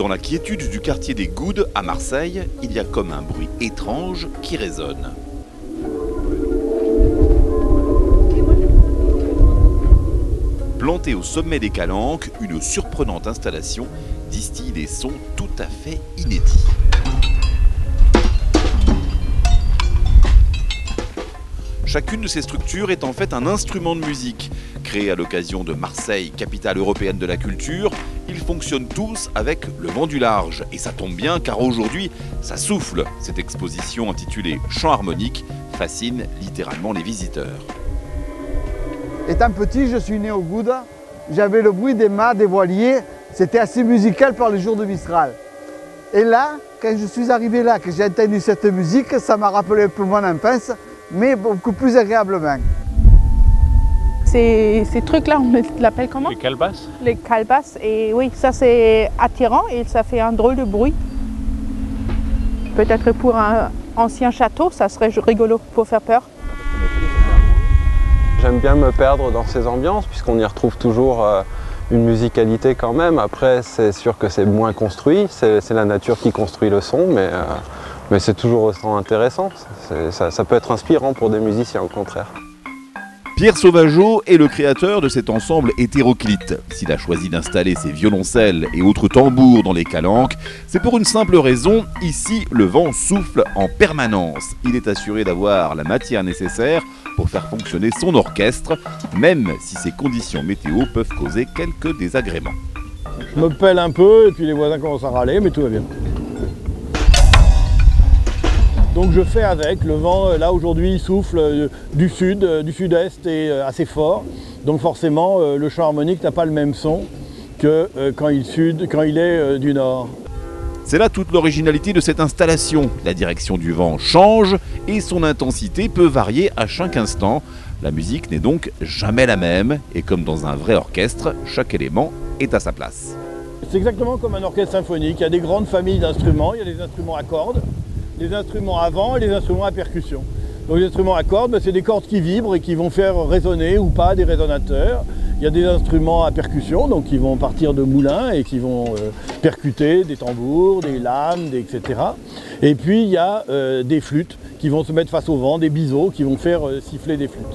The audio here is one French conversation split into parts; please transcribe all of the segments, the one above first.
Dans la quiétude du quartier des Goudes à Marseille, il y a comme un bruit étrange qui résonne. Plantée au sommet des Calanques, une surprenante installation distille des sons tout à fait inédits. Chacune de ces structures est en fait un instrument de musique. Créé à l'occasion de Marseille, capitale européenne de la culture, ils fonctionnent tous avec le vent du large. Et ça tombe bien car aujourd'hui, ça souffle. Cette exposition intitulée Chant harmonique fascine littéralement les visiteurs. Étant petit, je suis né au Goudes. J'avais le bruit des mâts, des voiliers. C'était assez musical par les jours de Mistral. Et là, quand je suis arrivé là, que j'ai entendu cette musique, ça m'a rappelé un peu mon enfance, mais beaucoup plus agréablement. Ces trucs-là, on l'appelle comment? Les calebasses. Les calebasses, et oui, ça c'est attirant et ça fait un drôle de bruit. Peut-être pour un ancien château, ça serait rigolo pour faire peur. J'aime bien me perdre dans ces ambiances puisqu'on y retrouve toujours une musicalité quand même. Après, c'est sûr que c'est moins construit, c'est la nature qui construit le son, mais c'est toujours autant intéressant. Ça peut être inspirant pour des musiciens, au contraire. Pierre Sauvageau est le créateur de cet ensemble hétéroclite. S'il a choisi d'installer ses violoncelles et autres tambours dans les Calanques, c'est pour une simple raison, ici le vent souffle en permanence. Il est assuré d'avoir la matière nécessaire pour faire fonctionner son orchestre, même si ces conditions météo peuvent causer quelques désagréments. Je me pèle un peu et puis les voisins commencent à râler, mais tout va bien. Donc je fais avec, le vent là aujourd'hui souffle du sud-est et assez fort. Donc forcément le chant harmonique n'a pas le même son que quand il est du nord. C'est là toute l'originalité de cette installation. La direction du vent change et son intensité peut varier à chaque instant. La musique n'est donc jamais la même et comme dans un vrai orchestre, chaque élément est à sa place. C'est exactement comme un orchestre symphonique, il y a des grandes familles d'instruments, il y a des instruments à cordes, des instruments à vent et des instruments à percussion. Donc les instruments à cordes, c'est des cordes qui vibrent et qui vont faire résonner ou pas des résonateurs. Il y a des instruments à percussion, donc qui vont partir de moulins et qui vont percuter des tambours, des lames, etc. Et puis il y a des flûtes qui vont se mettre face au vent, des biseaux qui vont faire siffler des flûtes.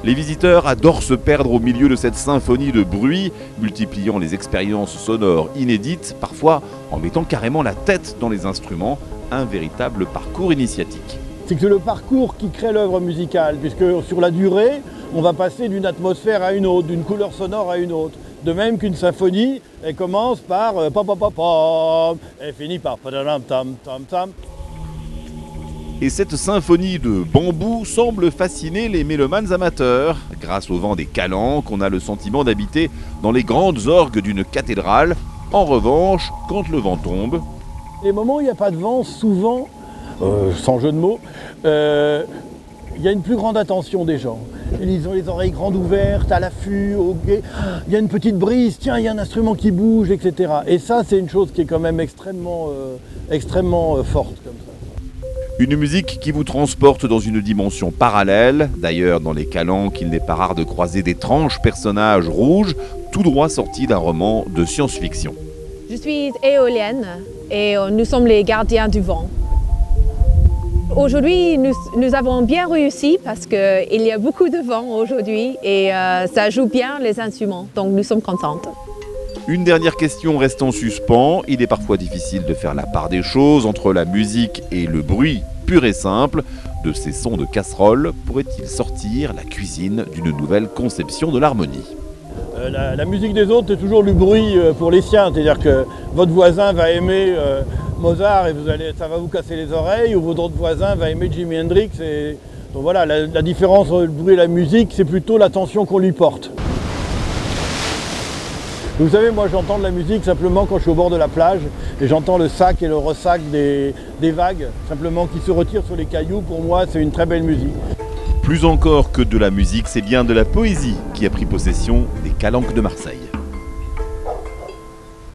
Les visiteurs adorent se perdre au milieu de cette symphonie de bruit, multipliant les expériences sonores inédites, parfois en mettant carrément la tête dans les instruments, un véritable parcours initiatique. C'est que c'est le parcours qui crée l'œuvre musicale, puisque sur la durée, on va passer d'une atmosphère à une autre, d'une couleur sonore à une autre. De même qu'une symphonie, elle commence par pam pam pam pam, elle finit par padam tam tam tam. Et cette symphonie de bambou semble fasciner les mélomanes amateurs. Grâce au vent des Calanques, on a le sentiment d'habiter dans les grandes orgues d'une cathédrale. En revanche, quand le vent tombe... Les moments où il n'y a pas de vent, souvent, sans jeu de mots, il y a une plus grande attention des gens. Ils ont les oreilles grandes ouvertes, à l'affût, au guet. Il y a une petite brise, tiens, il y a un instrument qui bouge, etc. Et ça, c'est une chose qui est quand même extrêmement forte comme ça. Une musique qui vous transporte dans une dimension parallèle. D'ailleurs, dans les Calanques, il n'est pas rare de croiser d'étranges personnages rouges, tout droit sortis d'un roman de science-fiction. Je suis éolienne et nous sommes les gardiens du vent. Aujourd'hui, nous avons bien réussi parce qu'il y a beaucoup de vent aujourd'hui et ça joue bien les instruments, donc nous sommes contentes. Une dernière question reste en suspens. Il est parfois difficile de faire la part des choses entre la musique et le bruit pur et simple. De ces sons de casserole, pourrait-il sortir la cuisine d'une nouvelle conception de l'harmonie? La musique des autres, c'est toujours le bruit pour les siens. C'est-à-dire que votre voisin va aimer Mozart et ça va vous casser les oreilles, ou votre autre voisin va aimer Jimi Hendrix. Donc voilà, la différence entre le bruit et la musique, c'est plutôt l'attention qu'on lui porte. Vous savez, moi j'entends de la musique simplement quand je suis au bord de la plage et j'entends le sac et le ressac des vagues, simplement qui se retirent sur les cailloux. Pour moi, c'est une très belle musique. Plus encore que de la musique, c'est bien de la poésie qui a pris possession des Calanques de Marseille.